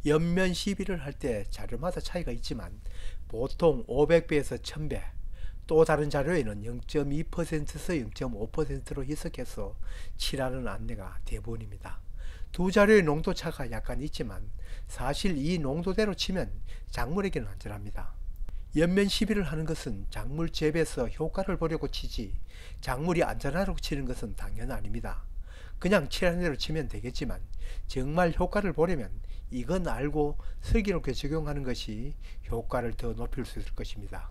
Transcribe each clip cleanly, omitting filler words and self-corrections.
옆면 시비를 할 때 자료마다 차이가 있지만 보통 500배에서 1000배, 또 다른 자료에는 0.2%에서 0.5%로 희석해서 칠하는 안내가 대부분입니다. 두 자료의 농도 차가 약간 있지만 사실 이 농도대로 치면 작물에게는 안전합니다. 옆면 시비를 하는 것은 작물 재배에서 효과를 보려고 치지 작물이 안전하라고 치는 것은 당연 아닙니다. 그냥 칠하는 대로 치면 되겠지만 정말 효과를 보려면 이건 알고 슬기롭게 적용하는 것이 효과를 더 높일 수 있을 것입니다.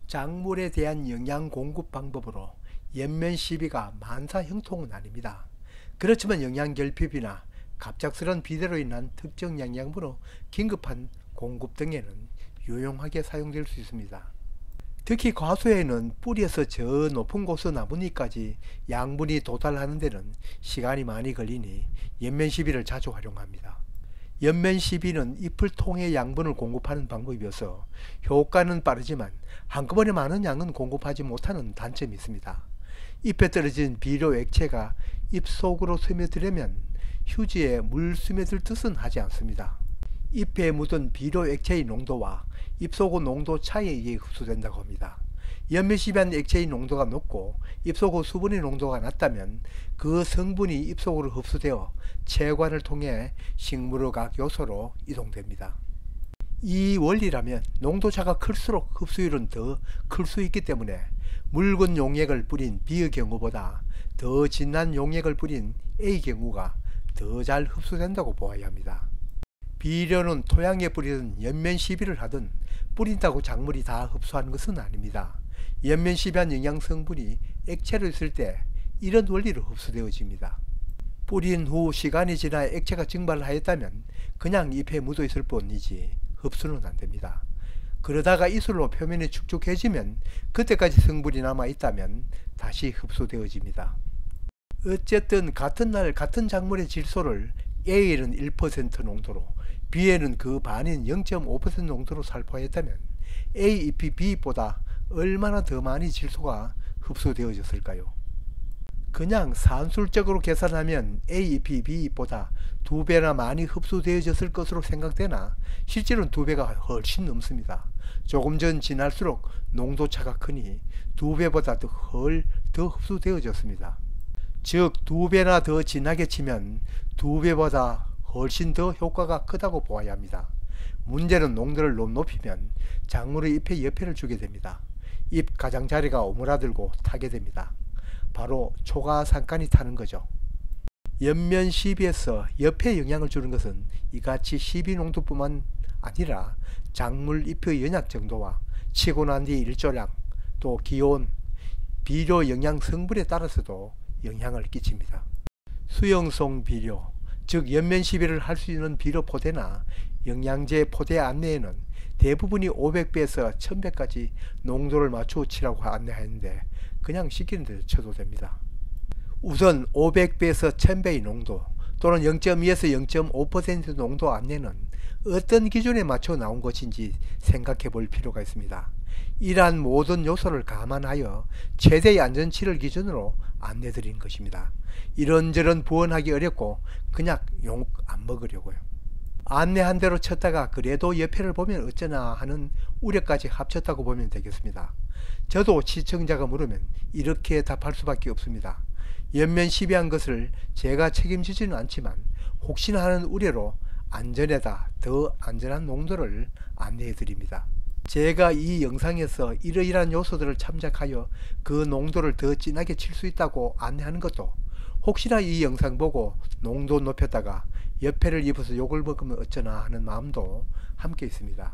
작물에 대한 영양 공급 방법으로 옆면 시비가 만사 형통은 아닙니다. 그렇지만 영양 결핍이나 갑작스런 비대로 인한 특정 영양분의 긴급한 공급 등에는 유용하게 사용될 수 있습니다. 특히 과수에는 뿌리에서 저 높은 곳의 나뭇잎까지 양분이 도달하는 데는 시간이 많이 걸리니 옆면 시비를 자주 활용합니다. 옆면 시비는 잎을 통해 양분을 공급하는 방법이어서 효과는 빠르지만 한꺼번에 많은 양은 공급하지 못하는 단점이 있습니다. 잎에 떨어진 비료 액체가 잎 속으로 스며들려면 휴지에 물 스며들 듯은 하지 않습니다. 잎에 묻은 비료 액체의 농도와 잎 속의 농도 차이에 의해 흡수된다고 합니다. 옆면 시비한 액체의 농도가 높고 잎 속의 수분의 농도가 낮다면 그 성분이 잎 속으로 흡수되어 체관을 통해 식물의 각 요소로 이동됩니다. 이 원리라면 농도차가 클수록 흡수율은 더 클 수 있기 때문에 묽은 용액을 뿌린 B의 경우보다 더 진한 용액을 뿌린 A의 경우가 더 잘 흡수된다고 보아야 합니다. 비료는 토양에 뿌리든 옆면 시비를 하든 뿌린다고 작물이 다 흡수하는 것은 아닙니다. 옆면 시비한 영양 성분이 액체로 있을 때 이런 원리로 흡수되어집니다. 뿌린 후 시간이 지나 액체가 증발하였다면 그냥 잎에 묻어 있을 뿐이지 흡수는 안됩니다. 그러다가 이슬로 표면이 축축해지면 그때까지 성분이 남아 있다면 다시 흡수되어집니다. 어쨌든 같은 날 같은 작물의 질소를 A에는 1% 농도로 B에는 그 반인 0.5% 농도로 살포했다면 A 잎이 B보다 얼마나 더 많이 질소가 흡수되어졌을까요? 그냥 산술적으로 계산하면 A 잎이 B 잎보다 2배나 많이 흡수되어졌을 것으로 생각되나 실제로는 2배가 훨씬 넘습니다. 조금 전 지날수록 농도차가 크니 2배보다 더 흡수되어졌습니다. 즉 2배나 더 진하게 치면 2배보다 훨씬 더 효과가 크다고 보아야 합니다. 문제는 농도를 너무 높이면 작물의 잎에 여패를 주게 됩니다. 잎 가장자리가 오므라들고 타게 됩니다. 바로 초가상간이 타는 거죠. 옆면 시비에서 옆에 영향을 주는 것은 이같이 시비 농도뿐만 아니라 작물 잎의 연약 정도와 치고 난 뒤 일조량, 또 기온, 비료 영양 성분에 따라서도 영향을 끼칩니다. 수용성 비료, 즉 옆면 시비를 할 수 있는 비료 포대나 영양제 포대 안내에는 대부분이 500배에서 1000배까지 농도를 맞추어 치라고 안내하는데 그냥 시키는 대로 쳐도 됩니다. 우선 500배에서 1000배의 농도 또는 0.2에서 0.5% 농도 안내는 어떤 기준에 맞춰 나온 것인지 생각해 볼 필요가 있습니다. 이러한 모든 요소를 감안하여 최대의 안전치를 기준으로 안내 드리는 것입니다. 이런저런 부언하기 어렵고 그냥 욕 안 먹으려고요. 안내한 대로 쳤다가 그래도 여패를 보면 어쩌나 하는 우려까지 합쳤다고 보면 되겠습니다. 저도 시청자가 물으면 이렇게 답할 수밖에 없습니다. 옆면 시비한 것을 제가 책임지지는 않지만 혹시나 하는 우려로 안전에다 더 안전한 농도를 안내해 드립니다. 제가 이 영상에서 이러이러한 요소들을 참작하여 그 농도를 더 진하게 칠 수 있다고 안내하는 것도 혹시나 이 영상 보고 농도 높였다가 여패를 입어서 욕을 먹으면 어쩌나 하는 마음도 함께 있습니다.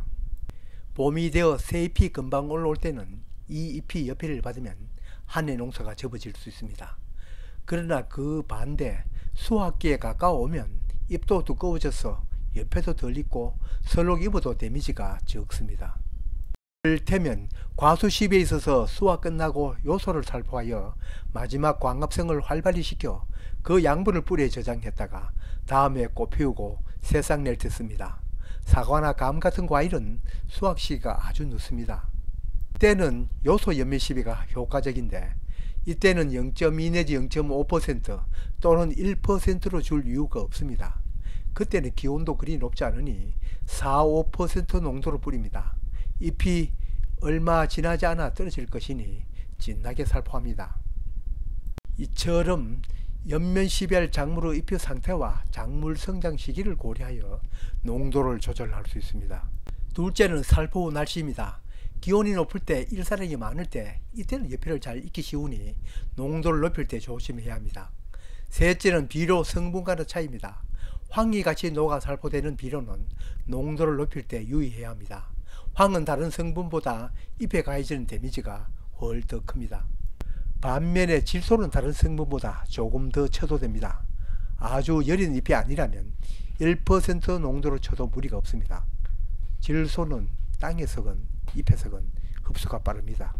봄이 되어 새 잎이 금방 올라올 때는 이 잎이 여패를 받으면 한 해 농사가 접어질 수 있습니다. 그러나 그 반대 수확기에 가까워오면 잎도 두꺼워져서 여패도 덜 익고 설록 입어도 데미지가 적습니다. 이를테면 과수 시비에 있어서 수확 끝나고 요소를 살포하여 마지막 광합성을 활발히 시켜 그 양분을 뿌리에 저장했다가 다음에 꽃 피우고 새싹 낼 때 씁니다. 사과나 감 같은 과일은 수확 시기가 아주 늦습니다. 이때는 요소 연면 시비가 효과적인데 이때는 0.2 내지 0.5% 또는 1%로 줄 이유가 없습니다. 그때는 기온도 그리 높지 않으니 4, 5% 농도로 뿌립니다. 잎이 얼마 지나지 않아 떨어질 것이니 진하게 살포합니다. 이처럼 연면 시비할 작물의 잎의 상태와 작물 성장 시기를 고려하여 농도를 조절할 수 있습니다. 둘째는 살포 후 날씨입니다. 기온이 높을 때 일사량이 많을 때 이때는叶片을 잘 익기 쉬우니 농도를 높일 때 조심해야 합니다. 셋째는 비료 성분간의 차이입니다. 황이같이 녹아 살포되는 비료는 농도를 높일 때 유의해야 합니다. 황은 다른 성분보다 잎에 가해지는 데미지가 훨 더 큽니다. 반면에 질소는 다른 성분보다 조금 더 쳐도 됩니다. 아주 여린 잎이 아니라면 1% 농도로 쳐도 무리가 없습니다. 질소는 땅에서건 잎에서건 흡수가 빠릅니다.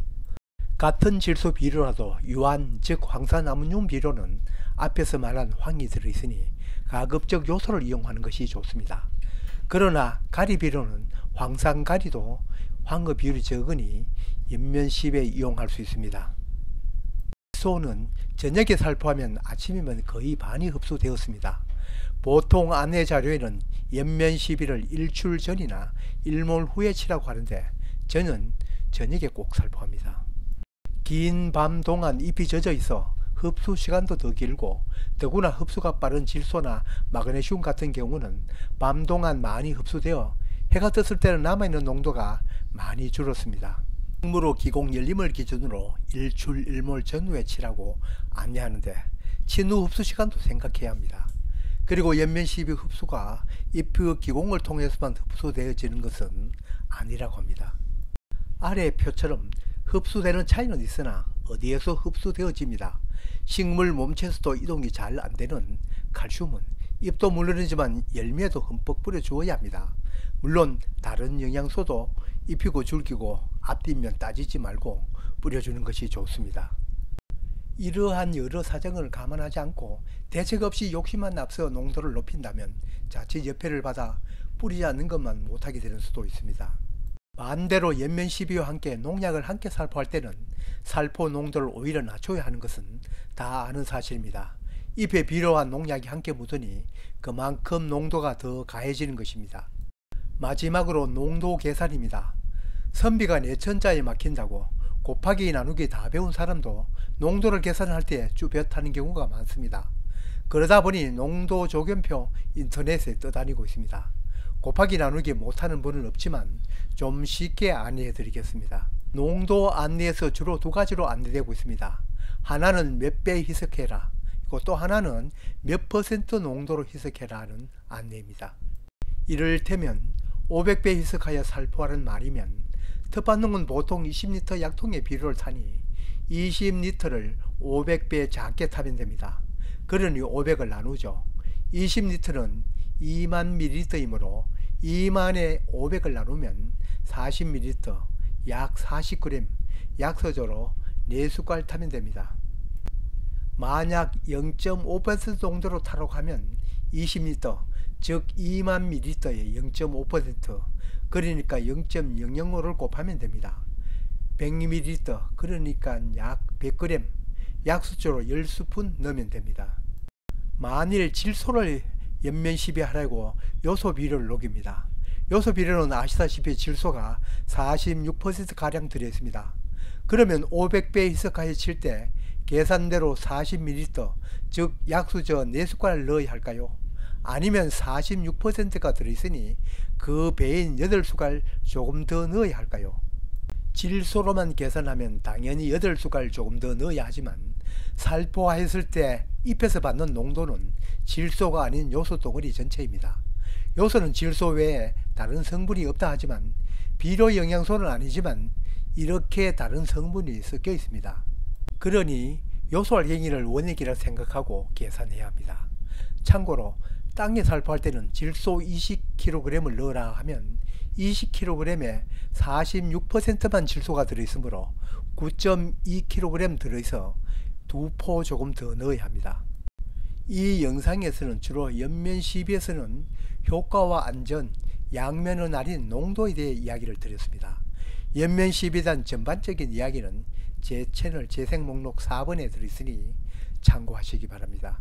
같은 질소 비료라도 유한 즉 황산암몬륨 비료는 앞에서 말한 황이 들어있으니 가급적 요소를 이용하는 것이 좋습니다. 그러나 가리 비료는 황산가리도 황의 비율이 적으니 연면시비에 이용할 수 있습니다. 질소는 저녁에 살포하면 아침이면 거의 반이 흡수되었습니다. 보통 안내 자료에는 연면시비를 일출 전이나 일몰 후에 치라고 하는데 저는 저녁에 꼭 살포합니다. 긴 밤 동안 잎이 젖어 있어 흡수 시간도 더 길고 더구나 흡수가 빠른 질소나 마그네슘 같은 경우는 밤 동안 많이 흡수되어 해가 떴을 때는 남아있는 농도가 많이 줄었습니다. 식물의 기공 열림을 기준으로 일출 일몰 전후에 치라고 안내하는데 친후 흡수 시간도 생각해야 합니다. 그리고 연면시비 흡수가 잎의 기공을 통해서만 흡수되어지는 것은 아니라고 합니다. 아래 표처럼 흡수되는 차이는 있으나 어디에서 흡수되어집니다. 식물 몸체에서도 이동이 잘 안되는 칼슘은 잎도 물론이지만 열매에도 흠뻑 뿌려주어야 합니다. 물론 다른 영양소도 잎이고 줄기고 앞뒷면 따지지 말고 뿌려주는 것이 좋습니다. 이러한 여러 사정을 감안하지 않고 대책 없이 욕심만 앞서 농도를 높인다면 자칫 여패를 받아 뿌리지 않는 것만 못하게 되는 수도 있습니다. 반대로 연면시비와 함께 농약을 함께 살포할 때는 살포 농도를 오히려 낮춰야 하는 것은 다 아는 사실입니다. 잎에 비료와 농약이 함께 묻으니 그만큼 농도가 더 가해지는 것입니다. 마지막으로 농도 계산입니다. 선비가 내천자에 막힌다고 곱하기 나누기 다 배운 사람도 농도를 계산할 때 쭈뼛하는 경우가 많습니다. 그러다 보니 농도 조견표 인터넷에 떠다니고 있습니다. 곱하기 나누기 못하는 분은 없지만 좀 쉽게 안내해 드리겠습니다. 농도 안내에서 주로 두 가지로 안내되고 있습니다. 하나는 몇 배 희석해라, 그리고 또 하나는 몇 % 농도로 희석해라 하는 안내입니다. 이를테면 500배 희석하여 살포하는 말이면 텃밭농은 보통 20리터 약통의 비료를 타니 20리터를 500배 작게 타면 됩니다. 그러니 500을 나누죠. 20리터는 2만 ml이므로 2만에 500을 나누면 40ml, 약 40g, 약서조로 4숟갈 타면 됩니다. 만약 0.5% 정도로 타라고 하면 20리터, 즉 2만 ml의 0.5%, 그러니까 0.005를 곱하면 됩니다. 100ml, 그러니까 약 100g, 약수조로 10스푼 넣으면 됩니다. 만일 질소를 연면시비하려고 요소 비료를 녹입니다. 요소 비료는 아시다시피 질소가 46%가량 들어있습니다. 그러면 500배 희석하여 칠 때 계산대로 40ml, 즉 약수저 4숟갈 넣어야 할까요? 아니면 46%가 들어있으니 그 배인 8숟갈 조금 더 넣어야 할까요? 질소로만 계산하면 당연히 8숟갈 조금 더 넣어야 하지만 살포했을 때 잎에서 받는 농도는 질소가 아닌 요소 덩어리 전체입니다. 요소는 질소 외에 다른 성분이 없다 하지만 비료 영양소는 아니지만 이렇게 다른 성분이 섞여 있습니다. 그러니 요소 알갱이를 원액이라 생각하고 계산해야 합니다. 참고로 땅에 살포할 때는 질소 20kg을 넣으라 하면 20kg에 46%만 질소가 들어있으므로 9.2kg 들어있어 2포 조금 더 넣어야 합니다. 이 영상에서는 주로 연면시비에서는 효과와 안전, 양면은 아닌 농도에 대해 이야기를 드렸습니다. 연면 시비에 대한 전반적인 이야기는 제 채널 재생 목록 4번에 들어있으니 참고하시기 바랍니다.